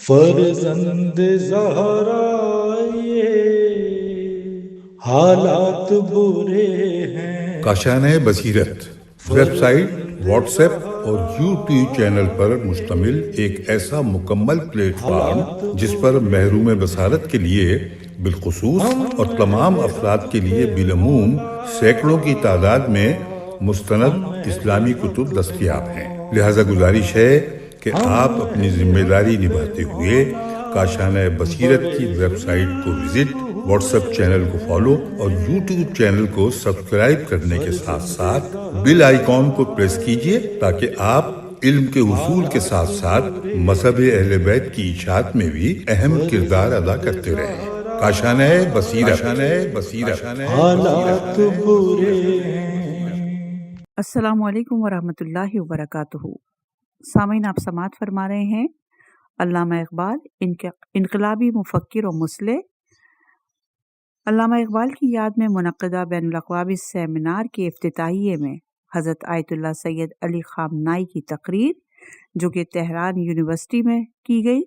فرزند زہرا یہ حالات برے ہیں۔ کاشانۂ بصیرت ویب سائٹ، واٹس ایپ اور یوٹیوب چینل پر مشتمل ایک ایسا مکمل پلیٹ فارم جس پر محروم بصارت کے لیے بالخصوص اور تمام افراد کے لیے بالعموم سینکڑوں کی تعداد میں مستند اسلامی کتب دستیاب ہیں۔ لہذا گزارش ہے کہ آپ اپنی ذمہ داری نبھاتے ہوئے کاشانۂ بصیرت کی ویب سائٹ کو وزٹ، واٹس ایپ چینل کو فالو اور یوٹیوب چینل کو سبسکرائب کرنے کے ساتھ ساتھ بیل آئیکن کو پریس کیجئے تاکہ آپ علم کے حصول کے ساتھ ساتھ مذہب اہل بیت کی اشاعت میں بھی اہم کردار ادا کرتے رہیں۔ کاشانۂ بصیرت۔ حالات برے ہیں۔ السلام علیکم ورحمۃ اللہ وبرکاتہ۔ سامعین، آپ سماعت فرما رہے ہیں علامہ اقبال، انقلابی مفکر و مصلح۔ علامہ اقبال کی یاد میں منعقدہ بین الاقوامی سیمینار کے افتتاحیے میں حضرت آیت اللہ سید علی خامنائی کی تقریر، جو کہ تہران یونیورسٹی میں کی گئی،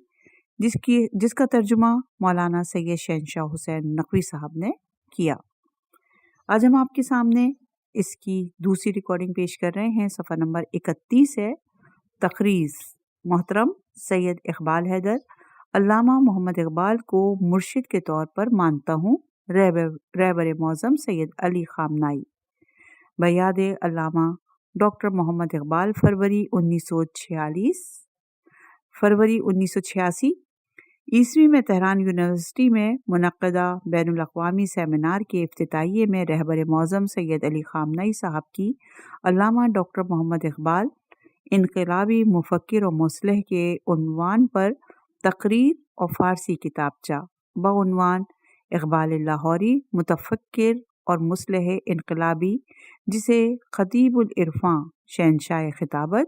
جس کا ترجمہ مولانا سید شہنشاہ حسین نقوی صاحب نے کیا۔ آج ہم آپ کے سامنے اس کی دوسری ریکارڈنگ پیش کر رہے ہیں۔ صفحہ نمبر 31 ہے۔ تقریر: محترم سید اقبال حیدر، علامہ محمد اقبال کو مرشد کے طور پر مانتا ہوں۔ رہبر معظم سید علی خامنائی۔ بیاد علامہ ڈاکٹر محمد اقبال، فروری 1986 عیسوی میں تہران یونیورسٹی میں منعقدہ بین الاقوامی سیمینار کے افتتاحیے میں رہبر معظم سید علی خامنائی صاحب کی علامہ ڈاکٹر محمد اقبال، انقلابی مفکر و مصلح کے عنوان پر تقریر اور فارسی کتابچہ بعنوان اقبال لاہوری، متفکر اور مصلح انقلابی، جسے خطیب العرفاں شہنشاہ خطابت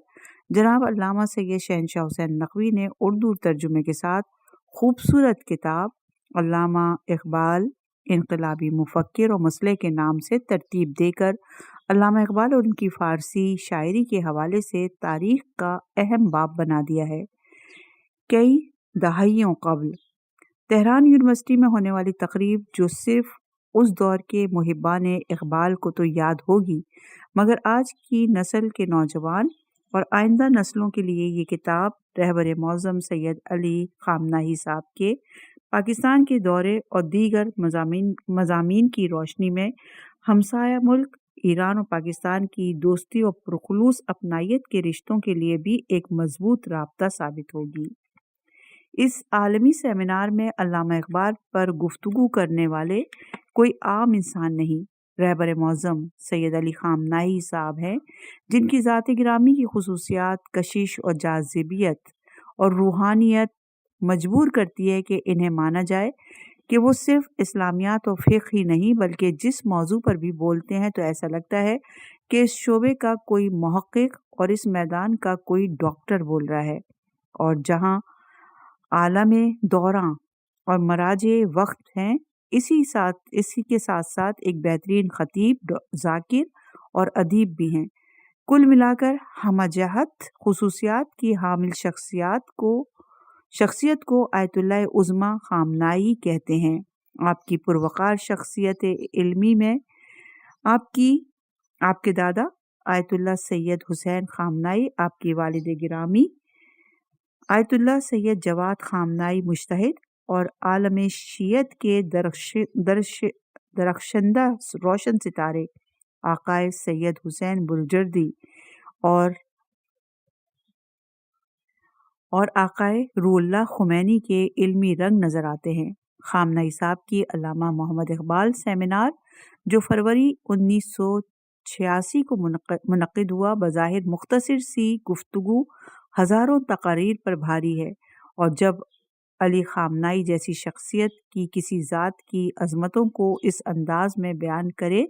جناب علامہ سید شہنشاہ حسین نقوی نے اردو ترجمے کے ساتھ خوبصورت کتاب علامہ اقبال انقلابی مفکر و مصلح کے نام سے ترتیب دے کر علامہ اقبال اور ان کی فارسی شاعری کے حوالے سے تاریخ کا اہم باب بنا دیا ہے۔ کئی دہائیوں قبل تہران یونیورسٹی میں ہونے والی تقریب، جو صرف اس دور کے محبان اقبال کو تو یاد ہوگی، مگر آج کی نسل کے نوجوان اور آئندہ نسلوں کے لیے یہ کتاب رہبر معظم سید علی خامنائی صاحب کے پاکستان کے دورے اور دیگر مضامین کی روشنی میں ہمسایہ ملک ایران اور پاکستان کی دوستی اور پرخلوص اپنائیت کے رشتوں کے لیے بھی ایک مضبوط رابطہ ثابت ہوگی۔ اس عالمی سیمینار میں علامہ اقبال پر گفتگو کرنے والے کوئی عام انسان نہیں، رہبر معظم سید علی خامنائی صاحب ہیں، جن کی ذات گرامی کی خصوصیات، کشش اور جاذبیت اور روحانیت مجبور کرتی ہے کہ انہیں مانا جائے کہ وہ صرف اسلامیات و فقہ ہی نہیں بلکہ جس موضوع پر بھی بولتے ہیں تو ایسا لگتا ہے کہ اس شعبے کا کوئی محقق اور اس میدان کا کوئی ڈاکٹر بول رہا ہے، اور جہاں عالم دوراں اور مراجع وقت ہیں، اسی کے ساتھ ساتھ ایک بہترین خطیب، ذاکر اور ادیب بھی ہیں۔ کل ملا کر ہمہ جہت خصوصیات کی حامل شخصیت کو آیت اللہ عظمیٰ خامنائی کہتے ہیں۔ آپ کی پروقار شخصیت علمی میں آپ کے دادا آیت اللہ سید حسین خامنائی، آپ کی والد گرامی آیت اللہ سید جواد خامنائی مجتہد اور عالم شیعت کے درخشندہ روشن ستارے آقائے سید حسین بروجردی اور آقائے روح اللہ خمینی کے علمی رنگ نظر آتے ہیں۔ خامنائی صاحب کی علامہ محمد اقبال سیمینار، جو فروری 1986 کو منعقد ہوا، بظاہر مختصر سی گفتگو ہزاروں تقاریر پر بھاری ہے، اور جب علی خامنائی جیسی شخصیت کی کسی ذات کی عظمتوں کو اس انداز میں بیان کرے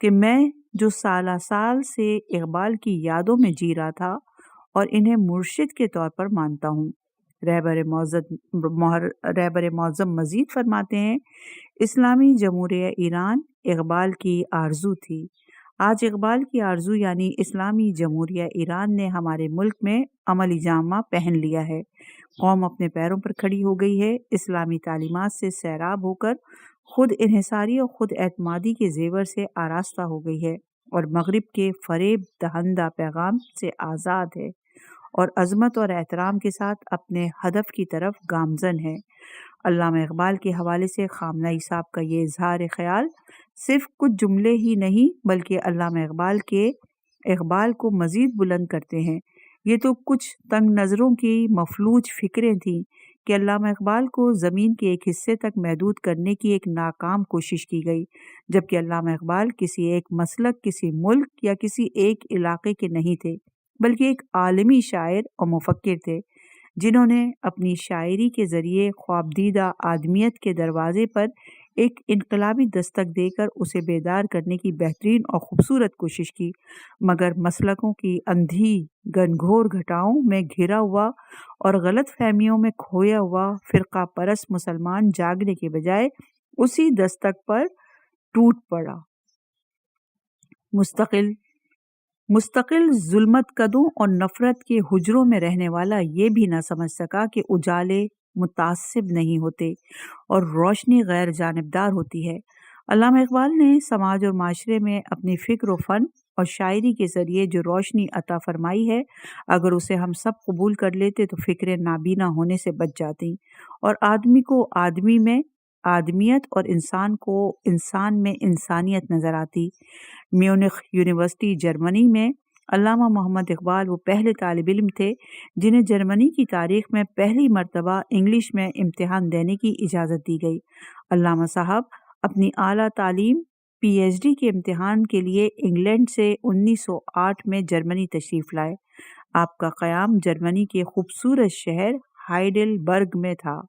کہ میں جو سالہ سال سے اقبال کی یادوں میں جی رہا تھا اور انہیں مرشد کے طور پر مانتا ہوں۔ رہبر معظم مزید فرماتے ہیں، اسلامی جمہوریہ ایران اقبال کی آرزو تھی۔ آج اقبال کی آرزو یعنی اسلامی جمہوریہ ایران نے ہمارے ملک میں عملی جامہ پہن لیا ہے۔ قوم اپنے پیروں پر کھڑی ہو گئی ہے، اسلامی تعلیمات سے سیراب ہو کر خود انحصاری اور خود اعتمادی کے زیور سے آراستہ ہو گئی ہے اور مغرب کے فریب دہندہ پیغام سے آزاد ہے اور عظمت اور احترام کے ساتھ اپنے ہدف کی طرف گامزن ہے۔ علامہ اقبال کے حوالے سے خامنہ ای صاحب کا یہ اظہار خیال صرف کچھ جملے ہی نہیں بلکہ علامہ اقبال کے اقبال کو مزید بلند کرتے ہیں۔ یہ تو کچھ تنگ نظروں کی مفلوج فکریں تھیں کہ علامہ اقبال کو زمین کے ایک حصے تک محدود کرنے کی ایک ناکام کوشش کی گئی، جبکہ علامہ اقبال کسی ایک مسلک، کسی ملک یا کسی ایک علاقے کے نہیں تھے بلکہ ایک عالمی شاعر اور مفکر تھے، جنہوں نے اپنی شاعری کے ذریعے خوابدیدہ آدمیت کے دروازے پر ایک انقلابی دستک دے کر اسے بیدار کرنے کی بہترین اور خوبصورت کوشش کی، مگر مسلکوں کی اندھی گھنگھور گھٹاؤں میں گھرا ہوا اور غلط فہمیوں میں کھویا ہوا فرقہ پرست مسلمان جاگنے کے بجائے اسی دستک پر ٹوٹ پڑا۔ مستقل ظلمت قدوں اور نفرت کے حجروں میں رہنے والا یہ بھی نہ سمجھ سکا کہ اجالے متعصب نہیں ہوتے اور روشنی غیر جانبدار ہوتی ہے۔ علامہ اقبال نے سماج اور معاشرے میں اپنی فکر و فن اور شاعری کے ذریعے جو روشنی عطا فرمائی ہے، اگر اسے ہم سب قبول کر لیتے تو فکریں نابینا ہونے سے بچ جاتی اور آدمی کو آدمی میں آدمیت اور انسان کو انسان میں انسانیت نظر آتی۔ میونخ یونیورسٹی جرمنی میں علامہ محمد اقبال وہ پہلے طالب علم تھے جنہیں جرمنی کی تاریخ میں پہلی مرتبہ انگلش میں امتحان دینے کی اجازت دی گئی۔ علامہ صاحب اپنی اعلیٰ تعلیم پی ایچ ڈی کے امتحان کے لیے انگلینڈ سے 1908 میں جرمنی تشریف لائے۔ آپ کا قیام جرمنی کے خوبصورت شہر ہائیڈل برگ میں تھا،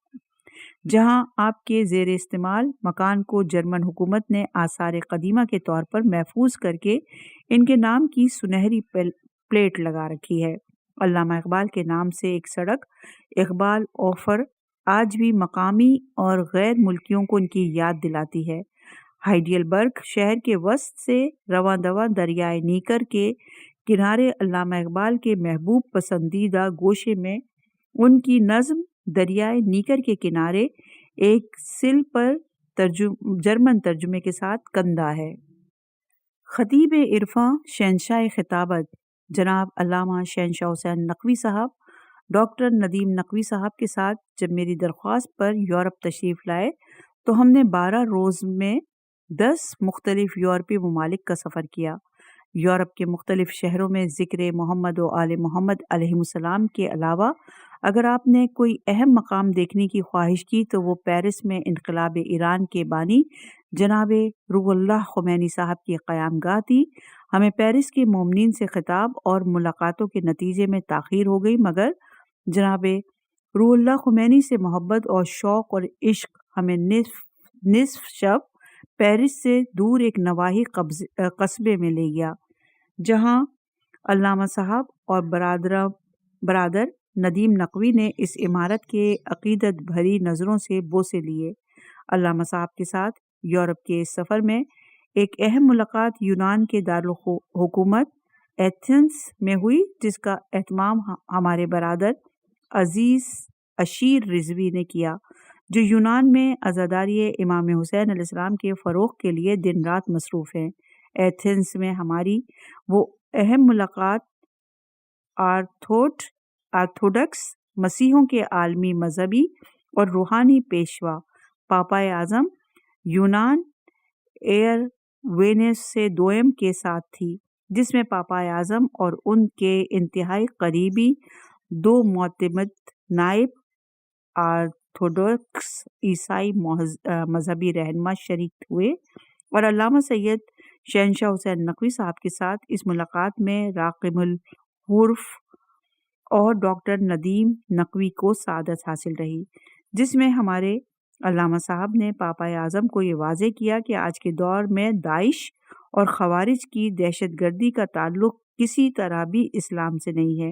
جہاں آپ کے زیر استعمال مکان کو جرمن حکومت نے آثار قدیمہ کے طور پر محفوظ کر کے ان کے نام کی سنہری پلیٹ لگا رکھی ہے۔ علامہ اقبال کے نام سے ایک سڑک اقبال اوفر آج بھی مقامی اور غیر ملکیوں کو ان کی یاد دلاتی ہے۔ ہائیڈل برگ شہر کے وسط سے رواں دواں دریائے نیکر کے کنارے علامہ اقبال کے محبوب پسندیدہ گوشے میں ان کی نظم دریائے نیکر کے کنارے ایک سل پر جرمن ترجمے کے ساتھ کندہ ہے۔ خطیب عرفاں شہنشاہ خطابت جناب علامہ شہنشاہ حسین نقوی صاحب ڈاکٹر ندیم نقوی صاحب کے ساتھ جب میری درخواست پر یورپ تشریف لائے تو ہم نے 12 روز میں 10 مختلف یورپی ممالک کا سفر کیا۔ یورپ کے مختلف شہروں میں ذکر محمد و آل محمد علیہ السلام کے علاوہ اگر آپ نے کوئی اہم مقام دیکھنے کی خواہش کی تو وہ پیرس میں انقلاب ایران کے بانی جناب روح اللہ خمینی صاحب کی قیام گاہ تھی۔ ہمیں پیرس کے مومنین سے خطاب اور ملاقاتوں کے نتیجے میں تاخیر ہو گئی، مگر جناب روح اللہ خمینی سے محبت اور شوق اور عشق ہمیں نصف شب پیرس سے دور ایک نواحی قصبے میں لے گیا، جہاں علامہ صاحب اور برادر ندیم نقوی نے اس عمارت کے عقیدت بھری نظروں سے بوسے لیے۔ علامہ صاحب کے ساتھ یورپ کے اس سفر میں ایک اہم ملاقات یونان کے دارالحکومت ایتھنز میں ہوئی، جس کا اہتمام ہمارے برادر عزیز اشیر رضوی نے کیا، جو یونان میں عزاداری امام حسین علیہ السلام کے فروغ کے لیے دن رات مصروف ہیں۔ ایتھنز میں ہماری وہ اہم ملاقات آرتھوڈکس مسیحوں کے عالمی مذہبی اور روحانی پیشوا پاپائے اعظم یونان ایروینس سے دوئم کے ساتھ تھی، جس میں پاپائے اعظم اور ان کے انتہائی قریبی 2 معتمد نائب آرتھوڈکس عیسائی مذہبی رہنما شریک ہوئے، اور علامہ سید شہنشاہ حسین نقوی صاحب کے ساتھ اس ملاقات میں راقم الحروف اور ڈاکٹر ندیم نقوی کو سعادت حاصل رہی، جس میں ہمارے علامہ صاحب نے پاپائے اعظم کو یہ واضح کیا کہ آج کے دور میں داعش اور خوارج کی دہشت گردی کا تعلق کسی طرح بھی اسلام سے نہیں ہے۔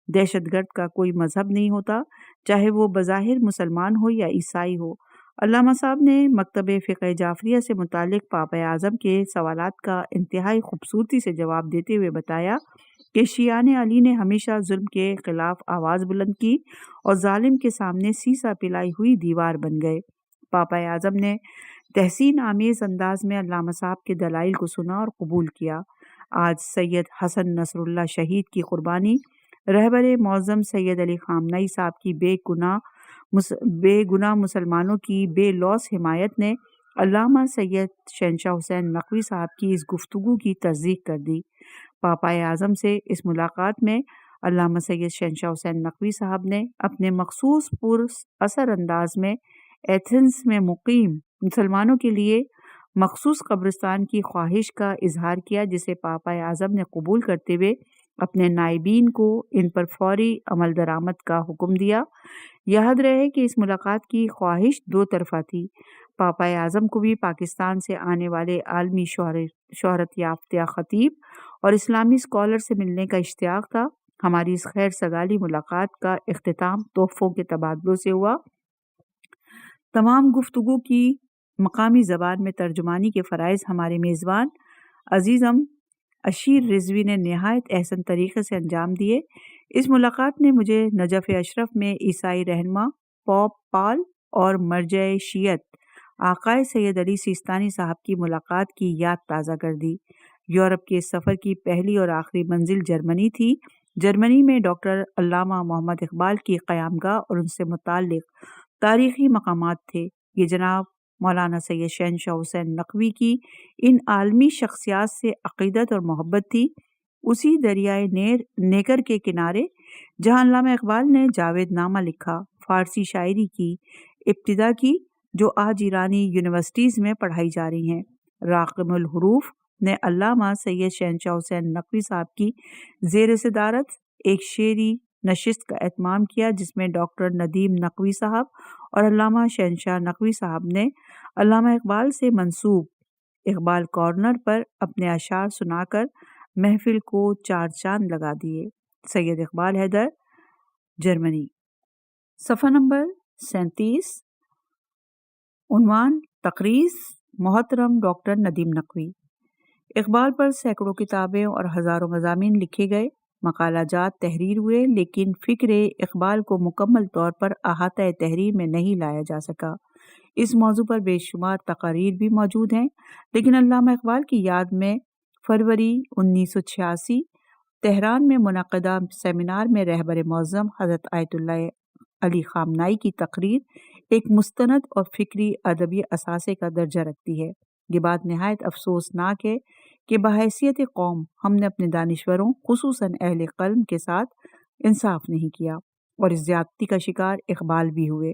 دہشت گرد کا کوئی مذہب نہیں ہوتا، چاہے وہ بظاہر مسلمان ہو یا عیسائی ہو۔ علامہ صاحب نے مکتب فقہ جعفریہ سے متعلق پاپائے اعظم کے سوالات کا انتہائی خوبصورتی سے جواب دیتے ہوئے بتایا کہ شیعان علی نے ہمیشہ ظلم کے خلاف آواز بلند کی اور ظالم کے سامنے سیسا پلائی ہوئی دیوار بن گئے۔ پاپا اعظم نے تحسین آمیز انداز میں علامہ صاحب کے دلائل کو سنا اور قبول کیا۔ آج سید حسن نصر اللہ شہید کی قربانی، رہبر معظم سید علی خامنئی صاحب کی بے گناہ مسلمانوں کی بے لوث حمایت نے علامہ سید شہنشاہ حسین نقوی صاحب کی اس گفتگو کی تصدیق کر دی۔ پاپا اعظم سے اس ملاقات میں علامہ سید شہنشاہ حسین نقوی صاحب نے اپنے مخصوص پر اثر انداز میں ایتھنز میں مقیم مسلمانوں کے لیے مخصوص قبرستان کی خواہش کا اظہار کیا، جسے پاپا اعظم نے قبول کرتے ہوئے اپنے نائبین کو ان پر فوری عمل درآمد کا حکم دیا۔ یاد رہے کہ اس ملاقات کی خواہش دو طرفہ تھی۔ پاپا اعظم کو بھی پاکستان سے آنے والے عالمی شہرت یافتہ خطیب اور اسلامی اسکالر سے ملنے کا اشتیاق تھا۔ ہماری اس خیر سگالی ملاقات کا اختتام تحفوں کے تبادلوں سے ہوا۔ تمام گفتگو کی مقامی زبان میں ترجمانی کے فرائض ہمارے میزبان عزیزم اشیر رضوی نے نہایت احسن طریقے سے انجام دیے۔ اس ملاقات نے مجھے نجف اشرف میں عیسائی رہنما پوپ پال اور مرجع شیعت آقائے سید علی سیستانی صاحب کی ملاقات کی یاد تازہ کر دی۔ یورپ کے اس سفر کی پہلی اور آخری منزل جرمنی تھی۔ جرمنی میں ڈاکٹر علامہ محمد اقبال کی قیامگاہ اور ان سے متعلق تاریخی مقامات تھے۔ یہ جناب مولانا سید شہنشاہ حسین نقوی کی ان عالمی شخصیات سے عقیدت اور محبت تھی۔ اسی دریائے نیکر کے کنارے جہاں علامہ اقبال نے جاوید نامہ لکھا، فارسی شاعری کی ابتدا کی، جو آج ایرانی یونیورسٹیز میں پڑھائی جا رہی ہیں۔ راقم الحروف نے علامہ سید شہنشاہ حسین نقوی صاحب کی زیر صدارت ایک شعری نشست کا اہتمام کیا، جس میں ڈاکٹر ندیم نقوی صاحب اور علامہ شہنشاہ نقوی صاحب نے علامہ اقبال سے منسوب اقبال کارنر پر اپنے اشعار سنا کر محفل کو چار چاند لگا دیے۔ سید اقبال حیدر، جرمنی۔ صفحہ نمبر 37۔ عنوان تقریض محترم ڈاکٹر ندیم نقوی۔ اقبال پر سینکڑوں کتابیں اور ہزاروں مضامین لکھے گئے، مقالہ جات تحریر ہوئے، لیکن فکر اقبال کو مکمل طور پر احاطہ تحریر میں نہیں لایا جا سکا۔ اس موضوع پر بے شمار تقاریر بھی موجود ہیں، لیکن علامہ اقبال کی یاد میں فروری 1986 تہران میں منعقدہ سیمینار میں رہبر معظم حضرت آیت اللہ علی خامنئی کی تقریر ایک مستند اور فکری ادبی اثاثے کا درجہ رکھتی ہے۔ یہ بات نہایت افسوسناک ہے کہ بحیثیت قوم ہم نے اپنے دانشوروں خصوصاً اہل قلم کے ساتھ انصاف نہیں کیا اور اس زیادتی کا شکار اقبال بھی ہوئے۔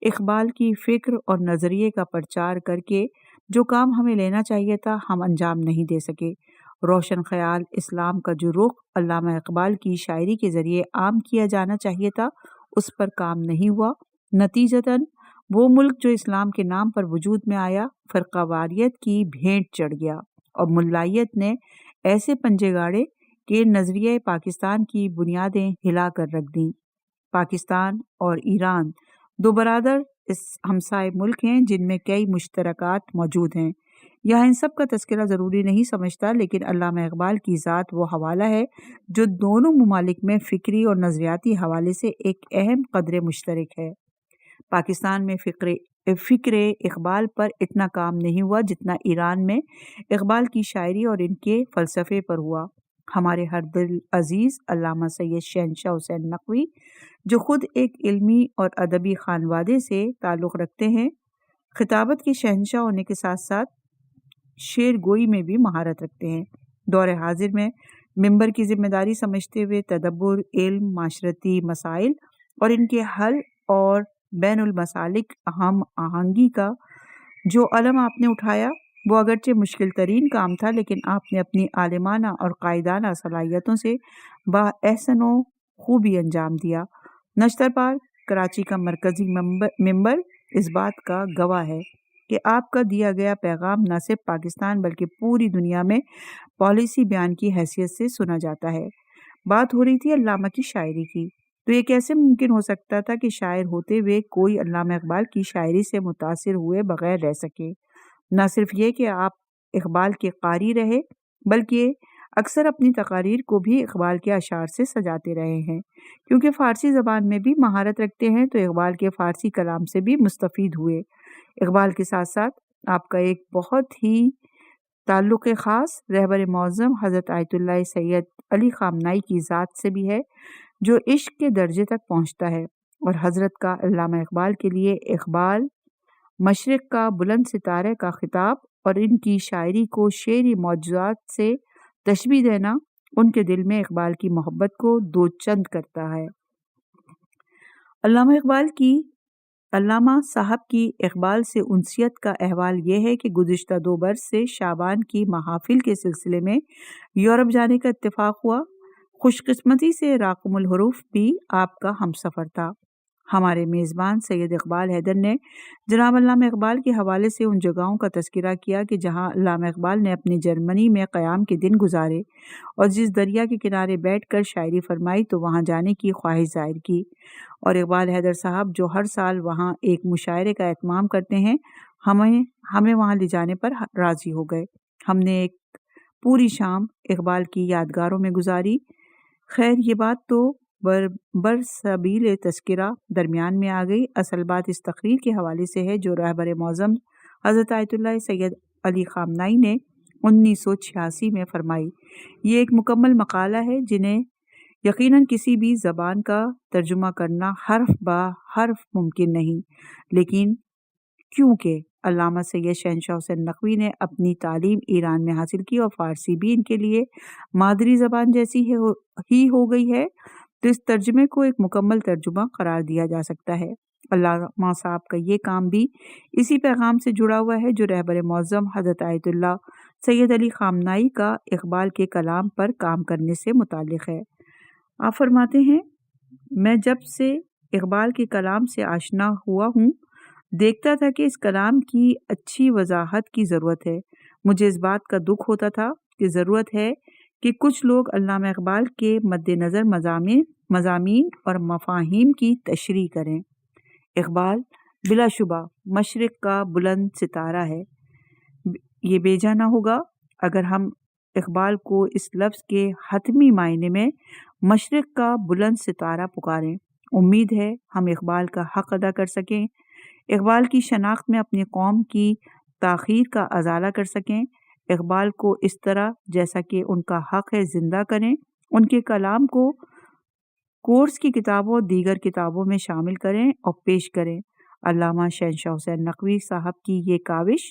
اقبال کی فکر اور نظریے کا پرچار کر کے جو کام ہمیں لینا چاہیے تھا ہم انجام نہیں دے سکے۔ روشن خیال اسلام کا جو رخ علامہ اقبال کی شاعری کے ذریعے عام کیا جانا چاہیے تھا اس پر کام نہیں ہوا۔ نتیجتاً وہ ملک جو اسلام کے نام پر وجود میں آیا فرقہ واریت کی بھینٹ چڑھ گیا اور ملائیت نے ایسے پنجے گاڑے کہ نظریہ پاکستان کی بنیادیں ہلا کر رکھ دیں۔ پاکستان اور ایران دو برادر اس ہمسائے ملک ہیں جن میں کئی مشترکات موجود ہیں۔ یہاں ان سب کا تذکرہ ضروری نہیں سمجھتا، لیکن علامہ اقبال کی ذات وہ حوالہ ہے جو دونوں ممالک میں فکری اور نظریاتی حوالے سے ایک اہم قدر مشترک ہے۔ پاکستان میں فکر اقبال پر اتنا کام نہیں ہوا جتنا ایران میں اقبال کی شاعری اور ان کے فلسفے پر ہوا۔ ہمارے ہر دل عزیز علامہ سید شہنشاہ حسین نقوی، جو خود ایک علمی اور ادبی خانوادے سے تعلق رکھتے ہیں، خطابت کے شہنشاہ ہونے کے ساتھ ساتھ شعر گوئی میں بھی مہارت رکھتے ہیں۔ دور حاضر میں ممبر کی ذمہ داری سمجھتے ہوئے تدبر، علم، معاشرتی مسائل اور ان کے حل اور بین المسالک ہم آہنگی کا جو علم آپ نے اٹھایا وہ اگرچہ مشکل ترین کام تھا، لیکن آپ نے اپنی عالمانہ اور قائدانہ صلاحیتوں سے باحسن و خوبی انجام دیا۔ نشتر پال کراچی کا مرکزی ممبر اس بات کا گواہ ہے کہ آپ کا دیا گیا پیغام نہ صرف پاکستان بلکہ پوری دنیا میں پالیسی بیان کی حیثیت سے سنا جاتا ہے۔ بات ہو رہی تھی علامہ کی شاعری کی، تو یہ کیسے ممکن ہو سکتا تھا کہ شاعر ہوتے ہوئے کوئی علامہ اقبال کی شاعری سے متاثر ہوئے بغیر رہ سکے؟ نہ صرف یہ کہ آپ اقبال کے قاری رہے، بلکہ اکثر اپنی تقاریر کو بھی اقبال کے اشعار سے سجاتے رہے ہیں۔ کیونکہ فارسی زبان میں بھی مہارت رکھتے ہیں تو اقبال کے فارسی کلام سے بھی مستفید ہوئے۔ اقبال کے ساتھ ساتھ آپ کا ایک بہت ہی تعلق خاص رہبر معظم حضرت آیت اللہ سید علی خامنائی کی ذات سے بھی ہے، جو عشق کے درجے تک پہنچتا ہے، اور حضرت کا علامہ اقبال کے لیے اقبال مشرق کا بلند ستارے کا خطاب اور ان کی شاعری کو شعری معجزات سے تشبیہ دینا ان کے دل میں اقبال کی محبت کو دو چند کرتا ہے۔ علامہ صاحب کی اقبال سے انسیت کا احوال یہ ہے کہ گزشتہ 2 برس سے شعبان کی محافل کے سلسلے میں یورپ جانے کا اتفاق ہوا۔ خوش قسمتی سے راقم الحروف بھی آپ کا ہم سفر تھا۔ ہمارے میزبان سید اقبال حیدر نے جناب علامہ اقبال کے حوالے سے ان جگہوں کا تذکرہ کیا کہ جہاں علامہ اقبال نے اپنی جرمنی میں قیام کے دن گزارے اور جس دریا کے کنارے بیٹھ کر شاعری فرمائی تو وہاں جانے کی خواہش ظاہر کی، اور اقبال حیدر صاحب جو ہر سال وہاں ایک مشاعرے کا اہتمام کرتے ہیں ہمیں وہاں لے جانے پر راضی ہو گئے۔ ہم نے ایک پوری شام اقبال کی یادگاروں میں گزاری۔ خیر یہ بات تو برسبیل تذکرہ درمیان میں آ گئی، اصل بات اس تقریر کے حوالے سے ہے جو رہبر معظم حضرت آیت اللہ سید علی خامنائی نے 1986 میں فرمائی۔ یہ ایک مکمل مقالہ ہے جنہیں یقیناً کسی بھی زبان کا ترجمہ کرنا حرف بہ حرف ممکن نہیں، لیکن کیونکہ علامہ سید شہنشاہ حسین نقوی نے اپنی تعلیم ایران میں حاصل کی اور فارسی بھی ان کے لیے مادری زبان جیسی ہی ہو گئی ہے تو اس ترجمے کو ایک مکمل ترجمہ قرار دیا جا سکتا ہے۔ علامہ صاحب کا یہ کام بھی اسی پیغام سے جڑا ہوا ہے جو رہبر معظم حضرت آیت اللہ سید علی خامنائی کا اقبال کے کلام پر کام کرنے سے متعلق ہے۔ آپ فرماتے ہیں، میں جب سے اقبال کے کلام سے آشنا ہوا ہوں دیکھتا تھا کہ اس کلام کی اچھی وضاحت کی ضرورت ہے۔ مجھے اس بات کا دکھ ہوتا تھا کہ ضرورت ہے کہ کچھ لوگ علامہ اقبال کے مد نظر مضامین اور مفاہیم کی تشریح کریں۔ اقبال بلا شبہ مشرق کا بلند ستارہ ہے۔ یہ بے جا نہ ہوگا اگر ہم اقبال کو اس لفظ کے حتمی معنی میں مشرق کا بلند ستارہ پکاریں۔ امید ہے ہم اقبال کا حق ادا کر سکیں، اقبال کی شناخت میں اپنی قوم کی تاخیر کا ازالہ کر سکیں، اقبال کو اس طرح جیسا کہ ان کا حق ہے زندہ کریں، ان کے کلام کو کورس کی کتابوں دیگر کتابوں میں شامل کریں اور پیش کریں۔ علامہ شہنشاہ حسین نقوی صاحب کی یہ کاوش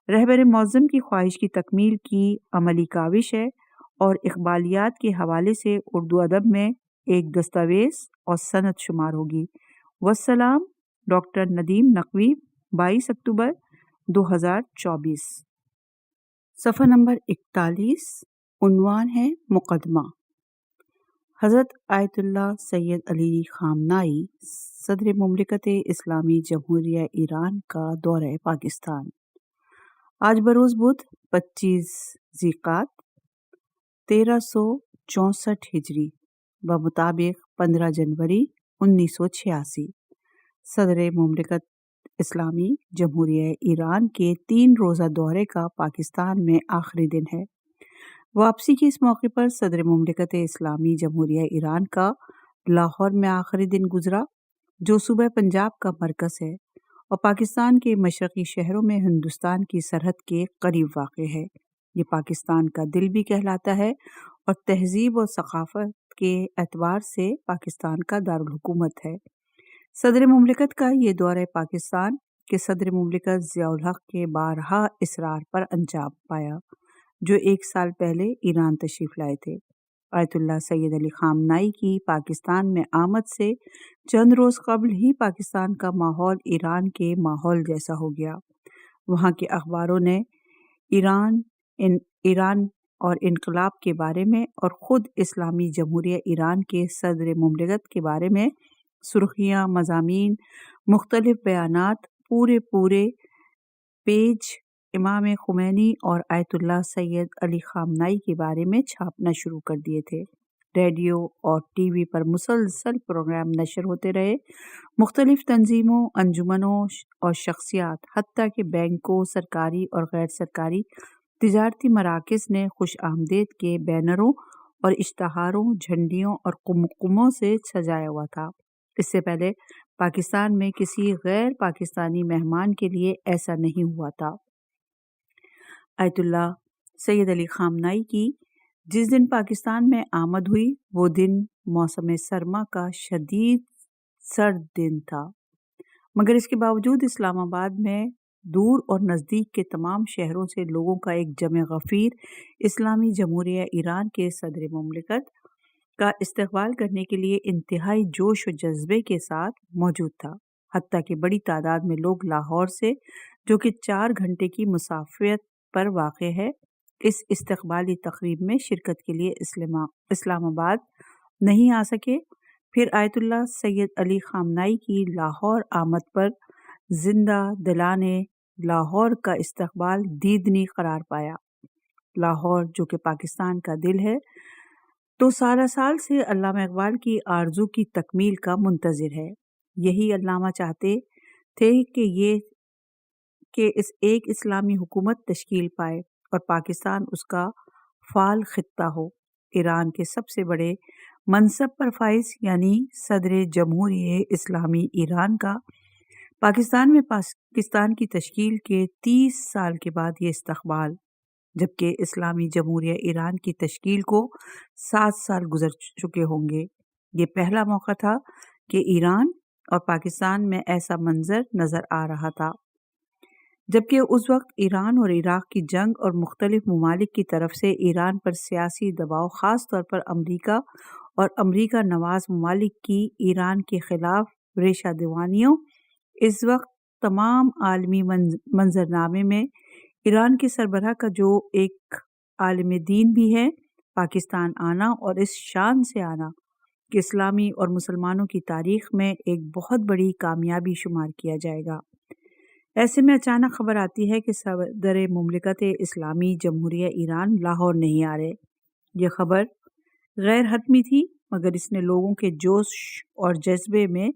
رہبر معظم کی خواہش کی تکمیل کی عملی کاوش ہے اور اقبالیات کے حوالے سے اردو ادب میں ایک دستاویز اور سند شمار ہوگی۔ والسلام، ڈاکٹر ندیم نقوی، 22 اکتوبر 2024۔ صفحہ نمبر 41، عنوان ہے مقدمہ۔ حضرت آیت اللہ سید علی خامنائی صدر مملکت اسلامی جمہوریہ ایران کا دورہ پاکستان۔ آج بروز بدھ 25 ذی-القعدہ 1364 ہجری بمطابق 15 جنوری 1986، صدر مملکت اسلامی جمہوریہ ایران کے 3 روزہ دورے کا پاکستان میں آخری دن ہے۔ واپسی کے اس موقع پر صدر مملکت اسلامی جمہوریہ ایران کا لاہور میں آخری دن گزرا، جو صوبہ پنجاب کا مرکز ہے اور پاکستان کے مشرقی شہروں میں ہندوستان کی سرحد کے قریب واقع ہے۔ یہ پاکستان کا دل بھی کہلاتا ہے اور تہذیب اور ثقافت کے اعتبار سے پاکستان کا دارالحکومت ہے۔ صدر مملکت کا یہ دورہ پاکستان کے صدر مملکت ضیاء الحق کے بارہا اصرار پر انجام پایا، جو 1 سال پہلے ایران تشریف لائے تھے۔ آیت اللہ سید علی خامنائی کی پاکستان میں آمد سے چند روز قبل ہی پاکستان کا ماحول ایران کے ماحول جیسا ہو گیا۔ وہاں کے اخباروں نے ایران اور انقلاب کے بارے میں اور خود اسلامی جمہوریہ ایران کے صدر مملکت کے بارے میں سرخیاں، مضامین، مختلف بیانات پورے پیج امام خمینی اور آیت اللہ سید علی خامنائی کے بارے میں چھاپنا شروع کر دیے تھے۔ ریڈیو اور ٹی وی پر مسلسل پروگرام نشر ہوتے رہے۔ مختلف تنظیموں، انجمنوں اور شخصیات، حتیٰ کہ بینکوں، سرکاری اور غیر سرکاری تجارتی مراکز نے خوش آمدید کے بینروں اور اشتہاروں، جھنڈیوں اور قمقموں سے سجایا ہوا تھا۔ اس سے پہلے پاکستان میں کسی غیر پاکستانی مہمان کے لیے ایسا نہیں ہوا تھا۔ آیت اللہ سید علی خامنائی کی جس دن پاکستان میں آمد ہوئی وہ دن موسم سرما کا شدید سرد دن تھا، مگر اس کے باوجود اسلام آباد میں دور اور نزدیک کے تمام شہروں سے لوگوں کا ایک جمع غفیر اسلامی جمہوریہ ایران کے صدر مملکت کا استقبال کرنے کے لیے انتہائی جوش و جذبے کے ساتھ موجود تھا۔ حتیٰ کہ بڑی تعداد میں لوگ لاہور سے، جو کہ 4 گھنٹے کی مسافت پر واقع ہے، اس استقبالی تقریب میں شرکت کے لیے اسلام آباد نہیں آ سکے۔ پھر آیت اللہ سید علی خامنائی کی لاہور آمد پر زندہ دلانے لاہور کا استقبال دیدنی قرار پایا۔ لاہور جو کہ پاکستان کا دل ہے، تو سالہ سال سے علامہ اقبال کی آرزو کی تکمیل کا منتظر ہے۔ یہی علامہ چاہتے تھے کہ اس ایک اسلامی حکومت تشکیل پائے اور پاکستان اس کا فعال خطہ ہو۔ ایران کے سب سے بڑے منصب پر فائز یعنی صدر جمہوریہ اسلامی ایران کا پاکستان میں پاکستان کی تشکیل کے 30 سال کے بعد یہ استقبال، جبکہ اسلامی جمہوریہ ایران کی تشکیل کو 7 سال گزر چکے ہوں گے، یہ پہلا موقع تھا کہ ایران اور پاکستان میں ایسا منظر نظر آ رہا تھا، جبکہ اس وقت ایران اور عراق کی جنگ اور مختلف ممالک کی طرف سے ایران پر سیاسی دباؤ، خاص طور پر امریکہ اور امریکہ نواز ممالک کی ایران کے خلاف ریشہ دوانیوں، اس وقت تمام عالمی منظرنامے میں ایران کے سربراہ کا جو ایک عالم دین بھی ہے، پاکستان آنا اور اس شان سے آنا کہ اسلامی اور مسلمانوں کی تاریخ میں ایک بہت بڑی کامیابی شمار کیا جائے گا۔ ایسے میں اچانک خبر آتی ہے کہ صدر مملکت اسلامی جمہوریہ ایران لاہور نہیں آ رہے۔ یہ خبر غیر حتمی تھی، مگر اس نے لوگوں کے جوش اور جذبے میں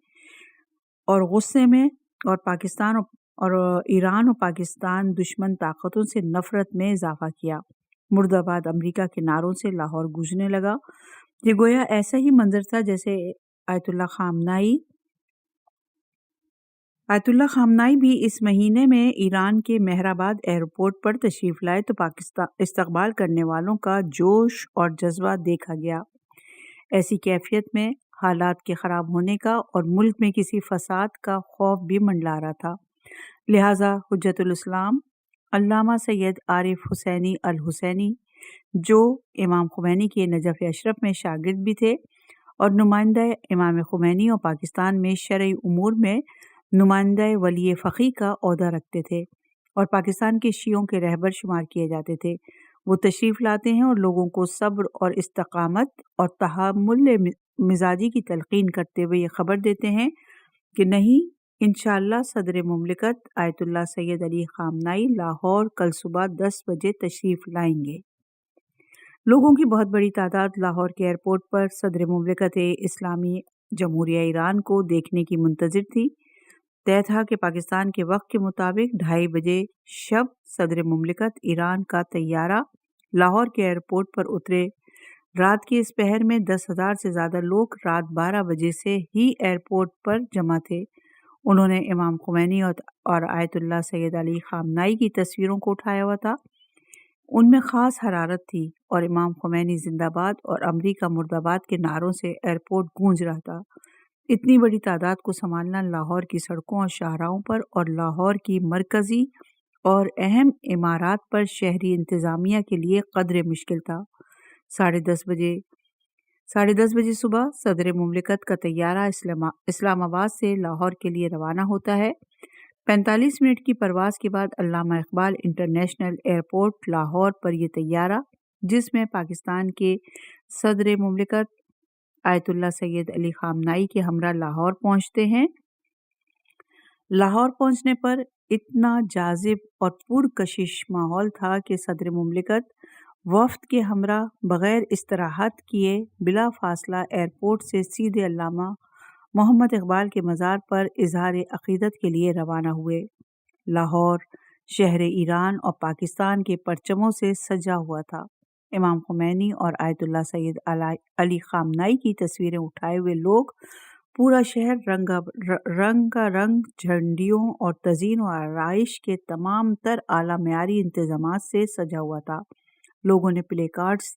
اور غصے میں اور پاکستان اور ایران اور پاکستان دشمن طاقتوں سے نفرت میں اضافہ کیا۔ مرد آباد امریکہ کے نعروں سے لاہور گونجنے لگا۔ یہ گویا ایسا ہی منظر تھا جیسے آیت اللہ خامنائی بھی اس مہینے میں ایران کے مہرآباد ایئرپورٹ پر تشریف لائے تو پاکستان استقبال کرنے والوں کا جوش اور جذبہ دیکھا گیا۔ ایسی کیفیت میں حالات کے خراب ہونے کا اور ملک میں کسی فساد کا خوف بھی منڈلا رہا تھا، لہٰذا حجت الاسلام علامہ سید عارف حسینی الحسینی، جو امام خمینی کے نجف اشرف میں شاگرد بھی تھے اور نمائندہ امام خمینی اور پاکستان میں شرعی امور میں نمائندہ ولی فقیہ کا عہدہ رکھتے تھے اور پاکستان کے شیعوں کے رہبر شمار کیے جاتے تھے، وہ تشریف لاتے ہیں اور لوگوں کو صبر اور استقامت اور تحمل مزاجی کی تلقین کرتے ہوئے یہ خبر دیتے ہیں کہ نہیں، انشاءاللہ صدر مملکت آیت اللہ سید علی خامنائی لاہور کل صبح 10 بجے تشریف لائیں گے۔ لوگوں کی بہت بڑی تعداد لاہور کے ایئرپورٹ پر صدر مملکت اسلامی جمہوریہ ایران کو دیکھنے کی منتظر تھی۔ طے تھا کہ پاکستان کے وقت کے مطابق 2:30 بجے شب صدر مملکت ایران کا طیارہ لاہور کے ایئرپورٹ پر اترے۔ رات کے اس پہر میں 10,000 سے زیادہ لوگ رات 12 بجے سے ہی ایئرپورٹ پر جمع تھے۔ انہوں نے امام خمینی اور آیت اللہ سید علی خامنائی کی تصویروں کو اٹھایا ہوا تھا، ان میں خاص حرارت تھی اور امام خمینی زندہ باد اور امریکہ مرد آباد کے نعروں سے ایئرپورٹ گونج رہا تھا۔ اتنی بڑی تعداد کو سنبھالنا لاہور کی سڑکوں اور شاہراہوں پر اور لاہور کی مرکزی اور اہم عمارات پر شہری انتظامیہ کے لیے قدرے مشکل تھا۔ 10:30 بجے صبح صدر مملکت کا طیارہ اسلام آباد سے لاہور کے لیے روانہ ہوتا ہے۔ 45 منٹ کی پرواز کے بعد علامہ اقبال انٹرنیشنل ایئرپورٹ لاہور پر یہ طیارہ، جس میں پاکستان کے صدر مملکت آیت اللہ سید علی خامنائی کے ہمراہ لاہور پہنچتے ہیں۔ لاہور پہنچنے پر اتنا جاذب اور پرکشش ماحول تھا کہ صدر مملکت وفد کے ہمراہ بغیر استراحت کیے بلا فاصلہ ایئرپورٹ سے سیدھے علامہ محمد اقبال کے مزار پر اظہار عقیدت کے لیے روانہ ہوئے۔ لاہور شہر ایران اور پاکستان کے پرچموں سے سجا ہوا تھا۔ امام خمینی اور آیت اللہ سید علی خامنائی کی تصویریں اٹھائے ہوئے لوگ، پورا شہر رنگ جھنڈیوں اور تزئین و آرائش کے تمام تر اعلیٰ معیاری انتظامات سے سجا ہوا تھا۔ لوگوں نے پلے کارڈز،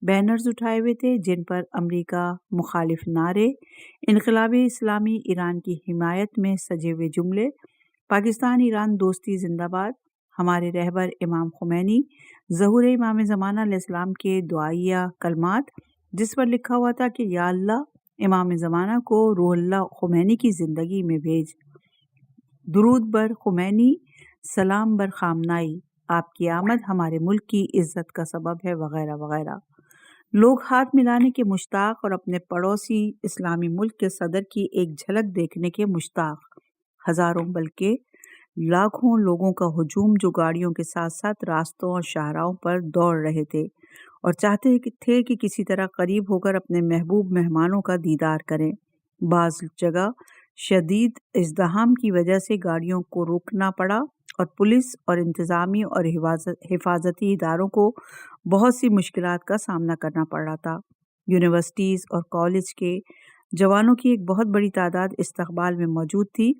بینرز اٹھائے ہوئے تھے جن پر امریکہ مخالف نعرے، انقلاب اسلامی ایران کی حمایت میں سجے ہوئے جملے، پاکستان ایران دوستی زندہ باد، ہمارے رہبر امام خمینی، ظہور امام زمانہ علیہ السلام کے دعائیہ کلمات، جس پر لکھا ہوا تھا کہ یا اللہ امام زمانہ کو روح اللہ خمینی کی زندگی میں بھیج، درود بر خمینی، سلام بر خامنائی، آپ کی آمد ہمارے ملک کی عزت کا سبب ہے، وغیرہ وغیرہ۔ لوگ ہاتھ ملانے کے مشتاق اور اپنے پڑوسی اسلامی ملک کے صدر کی ایک جھلک دیکھنے کے مشتاق، ہزاروں بلکہ لاکھوں لوگوں کا ہجوم جو گاڑیوں کے ساتھ ساتھ راستوں اور شاہراہوں پر دوڑ رہے تھے اور چاہتے تھے کہ کسی طرح قریب ہو کر اپنے محبوب مہمانوں کا دیدار کریں۔ بعض جگہ شدید ازدحام کی وجہ سے گاڑیوں کو روکنا پڑا اور پولیس اور انتظامی اور حفاظتی اداروں کو بہت سی مشکلات کا سامنا کرنا پڑ رہا تھا۔ یونیورسٹیز اور کالج کے جوانوں کی ایک بہت بڑی تعداد استقبال میں موجود تھی۔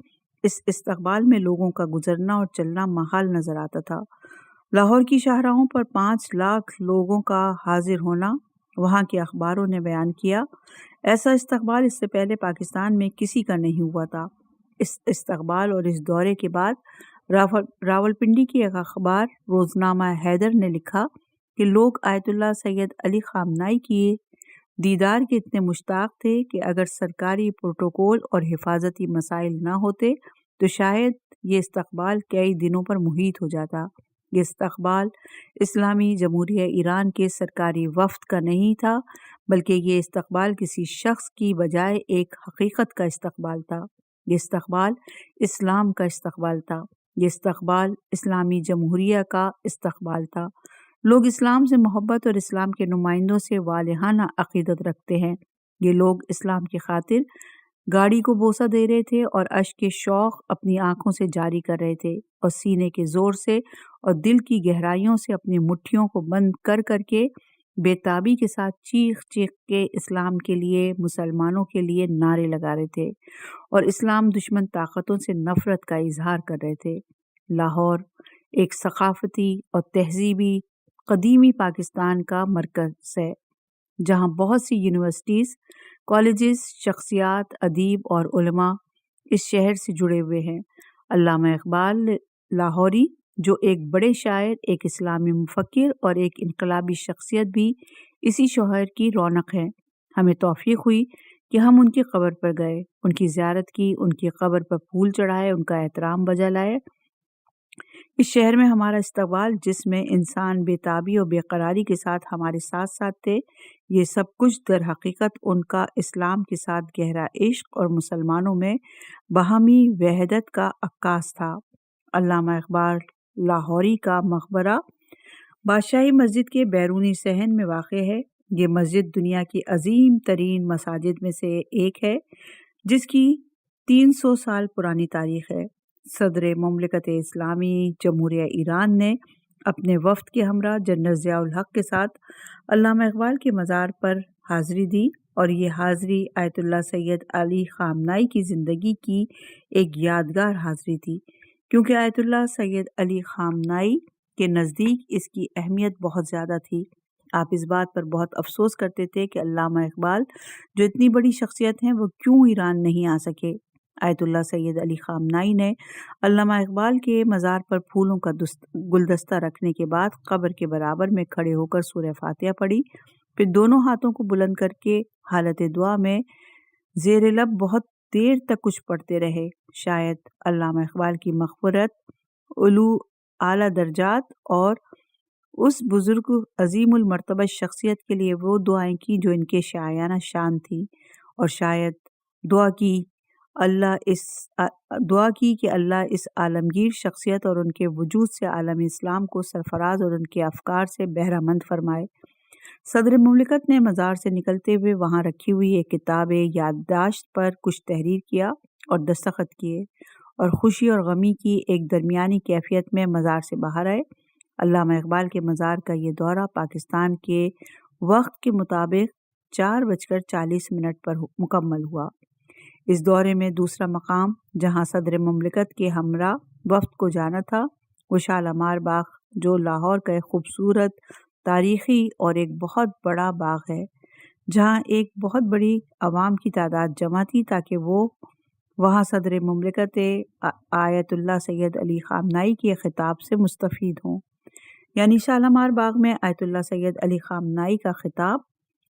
اس استقبال میں لوگوں کا گزرنا اور چلنا محال نظر آتا تھا۔ لاہور کی شاہراہوں پر 5 لاکھ لوگوں کا حاضر ہونا وہاں کے اخباروں نے بیان کیا۔ ایسا استقبال اس سے پہلے پاکستان میں کسی کا نہیں ہوا تھا۔ اس استقبال اور اس دورے کے بعد راولپنڈی کی ایک اخبار روزنامہ حیدر نے لکھا کہ لوگ آیت اللہ سید علی خامنائی کی دیدار کے اتنے مشتاق تھے کہ اگر سرکاری پروٹوکول اور حفاظتی مسائل نہ ہوتے تو شاید یہ استقبال کئی دنوں پر محیط ہو جاتا۔ یہ استقبال اسلامی جمہوریہ ایران کے سرکاری وفد کا نہیں تھا، بلکہ یہ استقبال کسی شخص کی بجائے ایک حقیقت کا استقبال تھا۔ یہ استقبال اسلام کا استقبال تھا۔ یہ استقبال اسلامی جمہوریہ کا استقبال تھا۔ لوگ اسلام سے محبت اور اسلام کے نمائندوں سے والہانہ عقیدت رکھتے ہیں۔ یہ لوگ اسلام کی خاطر گاڑی کو بوسہ دے رہے تھے اور اشک کے شوق اپنی آنکھوں سے جاری کر رہے تھے اور سینے کے زور سے اور دل کی گہرائیوں سے اپنی مٹھیوں کو بند کر کے بے تابی کے ساتھ چیخ کے اسلام کے لیے، مسلمانوں کے لیے نعرے لگا رہے تھے اور اسلام دشمن طاقتوں سے نفرت کا اظہار کر رہے تھے۔ لاہور ایک ثقافتی اور تہذیبی قدیمی پاکستان کا مرکز ہے، جہاں بہت سی یونیورسٹیز، کالجز، شخصیات، ادیب اور علماء اس شہر سے جڑے ہوئے ہیں۔ علامہ اقبال لاہوری، جو ایک بڑے شاعر، ایک اسلامی مفکر اور ایک انقلابی شخصیت بھی اسی شہر کی رونق ہیں۔ ہمیں توفیق ہوئی کہ ہم ان کی قبر پر گئے، ان کی زیارت کی، ان کی قبر پر پھول چڑھائے، ان کا احترام بجا لائے۔ اس شہر میں ہمارا استقبال، جس میں انسان بے تابی اور بے قراری کے ساتھ ہمارے ساتھ ساتھ تھے، یہ سب کچھ در حقیقت ان کا اسلام کے ساتھ گہرا عشق اور مسلمانوں میں باہمی وحدت کا عکاس تھا۔ علامہ اقبال لاہوری کا مقبرہ بادشاہی مسجد کے بیرونی صحن میں واقع ہے۔ یہ مسجد دنیا کی عظیم ترین مساجد میں سے ایک ہے، جس کی 300 سال پرانی تاریخ ہے۔ صدر مملکت اسلامی جمہوریہ ایران نے اپنے وفد کے ہمراہ جنرل ضیاء الحق کے ساتھ علامہ اقبال کے مزار پر حاضری دی، اور یہ حاضری آیت اللہ سید علی خامنائی کی زندگی کی ایک یادگار حاضری تھی، کیونکہ آیت اللہ سید علی خامنائی کے نزدیک اس کی اہمیت بہت زیادہ تھی۔ آپ اس بات پر بہت افسوس کرتے تھے کہ علامہ اقبال جو اتنی بڑی شخصیت ہیں وہ کیوں ایران نہیں آ سکے۔ آیت اللہ سید علی خامنائی نے علامہ اقبال کے مزار پر پھولوں کا گلدستہ رکھنے کے بعد قبر کے برابر میں کھڑے ہو کر سورہ فاتحہ پڑھی، پھر دونوں ہاتھوں کو بلند کر کے حالت دعا میں زیر لب بہت دیر تک کچھ پڑھتے رہے۔ شاید علامہ اقبال کی مغفرت، اعلیٰ درجات اور اس بزرگ عظیم المرتبہ شخصیت کے لیے وہ دعائیں کی جو ان کے شاعرانہ شان تھی، اور شاید دعا کی کہ اللہ اس عالمگیر شخصیت اور ان کے وجود سے عالم اسلام کو سرفراز اور ان کے افکار سے بہرہ مند فرمائے۔ صدر مملکت نے مزار سے نکلتے ہوئے وہاں رکھی ہوئی ایک کتاب یادداشت پر کچھ تحریر کیا اور دستخط کیے، اور خوشی اور غمی کی ایک درمیانی کیفیت میں مزار سے باہر آئے۔ علامہ اقبال کے مزار کا یہ دورہ پاکستان کے وقت کے مطابق 4:40 پر مکمل ہوا۔ اس دورے میں دوسرا مقام جہاں صدر مملکت کے ہمراہ وفد کو جانا تھا وہ شالامار باغ، جو لاہور کا ایک خوبصورت تاریخی اور ایک بہت بڑا باغ ہے، جہاں ایک بہت بڑی عوام کی تعداد جمع تھی تاکہ وہ وہاں صدر مملکت آیت اللہ سید علی خامنائی کے خطاب سے مستفید ہوں۔ یعنی شالامار باغ میں آیت اللہ سید علی خامنائی کا خطاب،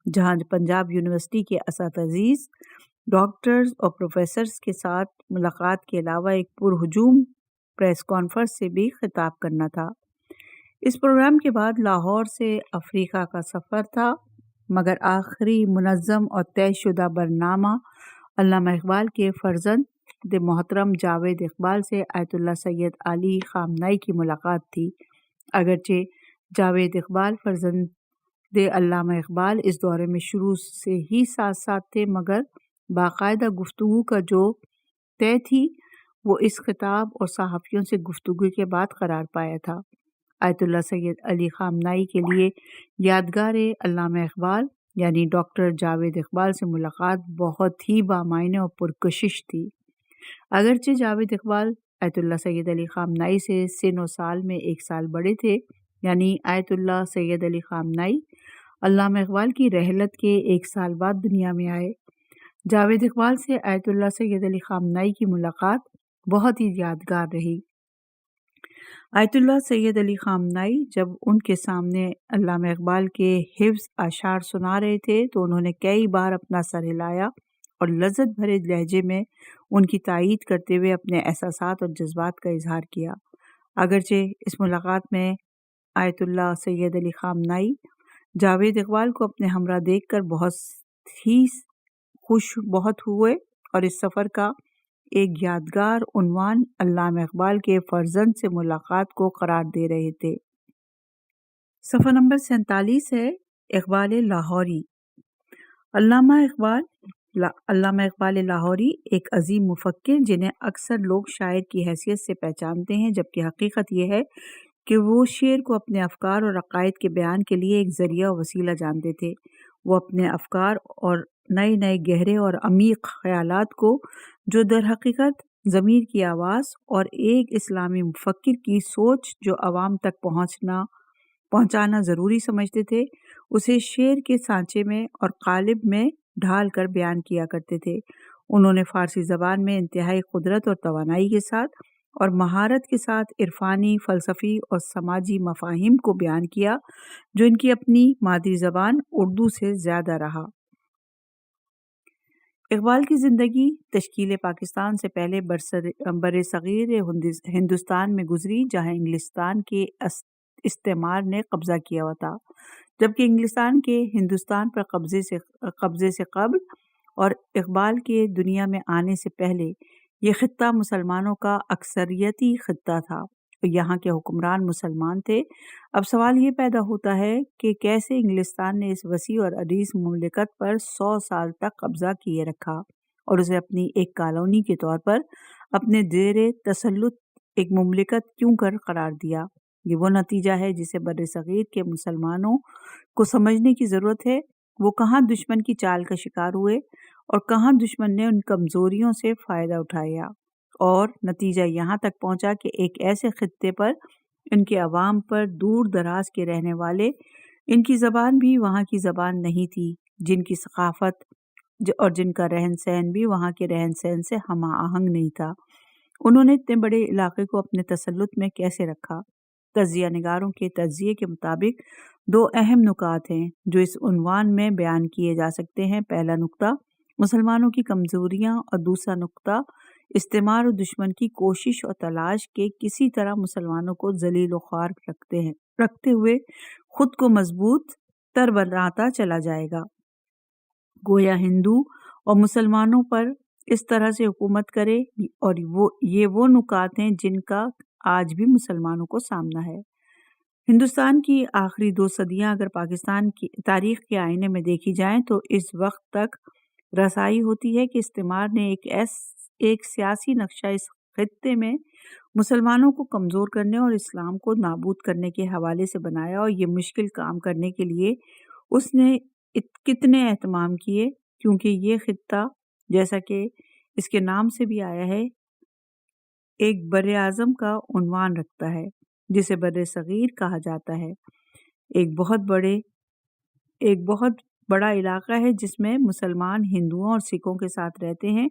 جہاں پنجاب یونیورسٹی کے اساتذہ، ڈاکٹرز اور پروفیسرز کے ساتھ ملاقات کے علاوہ ایک پرہجوم پریس کانفرنس سے بھی خطاب کرنا تھا۔ اس پروگرام کے بعد لاہور سے افریقہ کا سفر تھا، مگر آخری منظم اور طے شدہ برنامہ علامہ اقبال کے فرزند محترم جاوید اقبال سے آیت اللہ سید علی خامنائی کی ملاقات تھی۔ اگرچہ جاوید اقبال فرزند علامہ اقبال اس دورے میں شروع سے ہی ساتھ ساتھ تھے، مگر باقاعدہ گفتگو کا جو طے تھی وہ اس خطاب اور صحافیوں سے گفتگو کے بعد قرار پایا تھا۔ آیت اللہ سید علی خامنائی کے لیے یادگار علامہ اقبال یعنی ڈاکٹر جاوید اقبال سے ملاقات بہت ہی بامعنی اور پرکشش تھی۔ اگرچہ جاوید اقبال آیت اللہ سید علی خامنائی سے سن و سال میں 1 سال بڑے تھے، یعنی آیت اللہ سید علی خامنائی علامہ اقبال کی رحلت کے 1 سال بعد دنیا میں آئے۔ جاوید اقبال سے آیت اللہ سید علی خامنائی کی ملاقات بہت ہی یادگار رہی۔ آیت اللہ سید علی خامنائی جب ان کے سامنے علامہ اقبال کے حفظ اشعار سنا رہے تھے تو انہوں نے کئی بار اپنا سر ہلایا اور لذت بھرے لہجے میں ان کی تائید کرتے ہوئے اپنے احساسات اور جذبات کا اظہار کیا۔ اگرچہ اس ملاقات میں آیت اللہ سید علی خامنائی جاوید اقبال کو اپنے ہمراہ دیکھ کر بہت ہی خوش ہوئے اور اس سفر کا ایک یادگار عنوان علامہ اقبال کے فرزند سے ملاقات کو قرار دے رہے تھے۔ صفحہ نمبر 47 ہے اقبال لاہوری۔ علامہ اقبال لاہوری ایک عظیم مفکر جنہیں اکثر لوگ شاعر کی حیثیت سے پہچانتے ہیں، جبکہ حقیقت یہ ہے کہ وہ شعر کو اپنے افکار اور عقائد کے بیان کے لیے ایک ذریعہ و وسیلہ جانتے تھے۔ وہ اپنے افکار اور نئے گہرے اور عمیق خیالات کو، جو در حقیقت ضمیر کی آواز اور ایک اسلامی مفکر کی سوچ جو عوام تک پہنچانا ضروری سمجھتے تھے، اسے شعر کے سانچے میں اور قالب میں ڈھال کر بیان کیا کرتے تھے۔ انہوں نے فارسی زبان میں انتہائی قدرت اور توانائی کے ساتھ اور مہارت کے ساتھ عرفانی، فلسفی اور سماجی مفاہیم کو بیان کیا جو ان کی اپنی مادری زبان اردو سے زیادہ رہا۔ اقبال کی زندگی تشکیل پاکستان سے پہلے برصغیر ہندوستان میں گزری، جہاں انگلستان کے استعمار نے قبضہ کیا ہوا تھا، جبکہ انگلستان کے ہندوستان پر قبضے سے قبل اور اقبال کے دنیا میں آنے سے پہلے یہ خطہ مسلمانوں کا اکثریتی خطہ تھا اور یہاں کے حکمران مسلمان تھے۔ اب سوال یہ پیدا ہوتا ہے کہ کیسے انگلستان نے اس وسیع اور عریض مملکت پر 100 سال تک قبضہ کیے رکھا اور اسے اپنی ایک کالونی کے طور پر اپنے زیر تسلط ایک مملکت کیوں کر قرار دیا؟ یہ وہ نتیجہ ہے جسے برصغیر کے مسلمانوں کو سمجھنے کی ضرورت ہے۔ وہ کہاں دشمن کی چال کا شکار ہوئے اور کہاں دشمن نے ان کمزوریوں سے فائدہ اٹھایا، اور نتیجہ یہاں تک پہنچا کہ ایک ایسے خطے پر ان کے عوام پر دور دراز کے رہنے والے، ان کی زبان بھی وہاں کی زبان نہیں تھی، جن کی ثقافت اور جن کا رہن سہن بھی وہاں کے رہن سہن سے ہم آہنگ نہیں تھا۔ انہوں نے اتنے بڑے علاقے کو اپنے تسلط میں کیسے رکھا؟ تجزیہ نگاروں کے تجزیے کے مطابق 2 اہم نکات ہیں جو اس عنوان میں بیان کیے جا سکتے ہیں۔ پہلا نقطہ مسلمانوں کی کمزوریاں اور دوسرا نقطہ استعمار و دشمن کی کوشش اور تلاش کے کسی طرح مسلمانوں کو ذلیل و خوار رکھتے ہوئے خود کو مضبوط تر بناتا چلا جائے گا۔ گویا ہندو اور مسلمانوں پر اس طرح سے حکومت کرے، اور وہ نکات ہیں جن کا آج بھی مسلمانوں کو سامنا ہے۔ ہندوستان کی آخری 2 صدیاں اگر پاکستان کی تاریخ کے آئینے میں دیکھی جائیں تو اس وقت تک رسائی ہوتی ہے کہ استعمار نے ایک سیاسی نقشہ اس خطے میں مسلمانوں کو کمزور کرنے اور اسلام کو نابود کرنے کے حوالے سے بنایا، اور یہ مشکل کام کرنے کے لیے اس نے کتنے اہتمام کیے، کیونکہ یہ خطہ جیسا کہ اس کے نام سے بھی آیا ہے ایک بر اعظم کا عنوان رکھتا ہے، جسے بر صغیر کہا جاتا ہے۔ ایک بہت بڑا علاقہ ہے جس میں مسلمان ہندوؤں اور سکھوں کے ساتھ رہتے ہیں،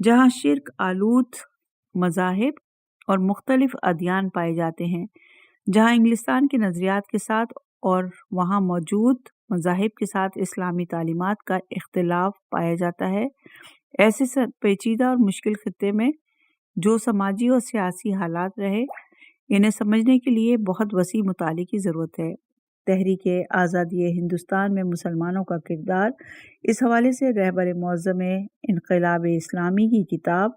جہاں شرک آلود مذاہب اور مختلف ادیان پائے جاتے ہیں، جہاں انگلستان کے نظریات کے ساتھ اور وہاں موجود مذاہب کے ساتھ اسلامی تعلیمات کا اختلاف پایا جاتا ہے۔ ایسے پیچیدہ اور مشکل خطے میں جو سماجی اور سیاسی حالات رہے، انہیں سمجھنے کے لیے بہت وسیع مطالعے کی ضرورت ہے۔ تحریک آزادی ہندوستان میں مسلمانوں کا کردار، اس حوالے سے رہبر معظم انقلاب اسلامی کی کتاب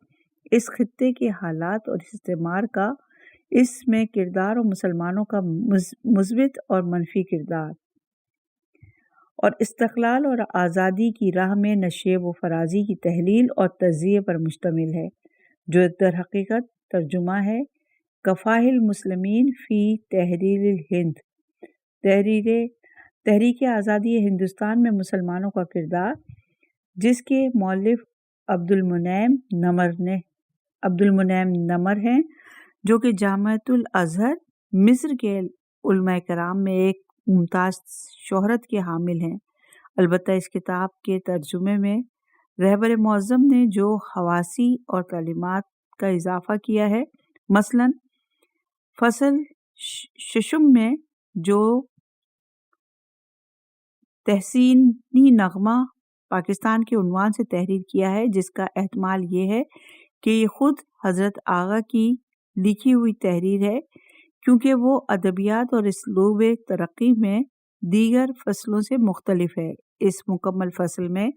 اس خطے کے حالات اور استعمار کا، اس میں کردار اور مسلمانوں کا مثبت اور منفی کردار اور استقلال اور آزادی کی راہ میں نشیب و فرازی کی تحلیل اور تجزیے پر مشتمل ہے، جو در حقیقت ترجمہ ہے کفاح المسلمین فی تحریر الہند، تحریک آزادی ہندوستان میں مسلمانوں کا کردار، جس کے مؤلف عبدالمنعم نمر ہیں، جو کہ جامعۃ الازہر مصر کے علماء کرام میں ایک ممتاز شہرت کے حامل ہیں۔ البتہ اس کتاب کے ترجمے میں رہبر معظم نے جو حواسی اور تعلیمات کا اضافہ کیا ہے، مثلاً فصل ششم میں جو تحسینی نغمہ پاکستان کے عنوان سے تحریر کیا ہے، جس کا احتمال یہ ہے کہ یہ خود حضرت آغا کی لکھی ہوئی تحریر ہے، کیونکہ وہ ادبیات اور اسلوب ترقی میں دیگر فصلوں سے مختلف ہے۔ اس مکمل فصل میں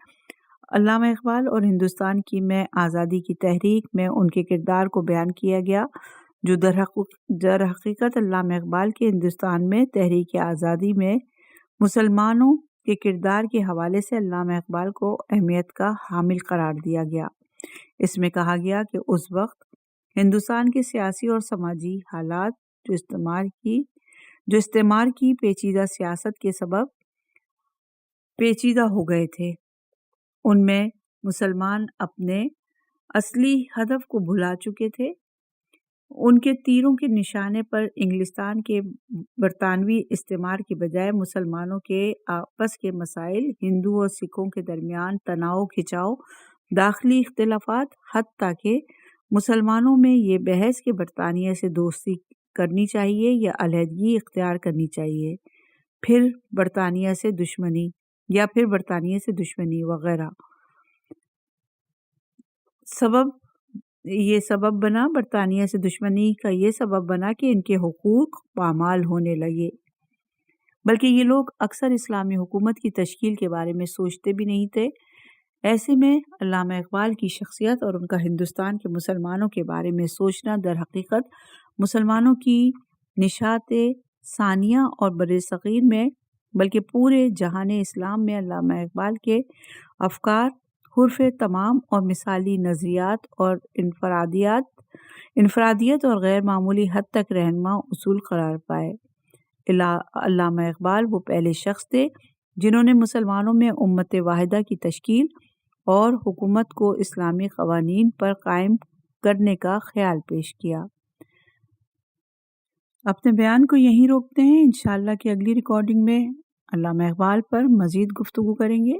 علامہ اقبال اور ہندوستان کی میں آزادی کی تحریک میں ان کے کردار کو بیان کیا گیا، جو در حقیقت علامہ اقبال کے ہندوستان میں تحریک آزادی میں مسلمانوں کے کردار کے حوالے سے علامہ اقبال کو اہمیت کا حامل قرار دیا گیا۔ اس میں کہا گیا کہ اس وقت ہندوستان کے سیاسی اور سماجی حالات جو استعمار کی پیچیدہ سیاست کے سبب پیچیدہ ہو گئے تھے، ان میں مسلمان اپنے اصلی ہدف کو بھلا چکے تھے۔ ان کے تیروں کے نشانے پر انگلستان کے برطانوی استعمار کی بجائے مسلمانوں کے آپس کے مسائل، ہندو اور سکھوں کے درمیان تناؤ کھچاؤ، داخلی اختلافات، حتیٰ کہ مسلمانوں میں یہ بحث کہ برطانیہ سے دوستی کرنی چاہیے یا علیحدگی اختیار کرنی چاہیے، پھر برطانیہ سے دشمنی وغیرہ سبب بنا، برطانیہ سے دشمنی کا یہ سبب بنا کہ ان کے حقوق پامال ہونے لگے، بلکہ یہ لوگ اکثر اسلامی حکومت کی تشکیل کے بارے میں سوچتے بھی نہیں تھے۔ ایسے میں علامہ اقبال کی شخصیت اور ان کا ہندوستان کے مسلمانوں کے بارے میں سوچنا در حقیقت مسلمانوں کی نشاط ثانیہ اور برصغیر میں بلکہ پورے جہان اسلام میں علامہ اقبال کے افکار حرف تمام اور مثالی نظریات اور انفرادیت اور غیر معمولی حد تک رہنما اصول قرار پائے۔ علامہ اقبال وہ پہلے شخص تھے جنہوں نے مسلمانوں میں امت واحدہ کی تشکیل اور حکومت کو اسلامی قوانین پر قائم کرنے کا خیال پیش کیا۔ اپنے بیان کو یہیں روکتے ہیں، انشاءاللہ کہ اگلی ریکارڈنگ میں علامہ اقبال پر مزید گفتگو کریں گے۔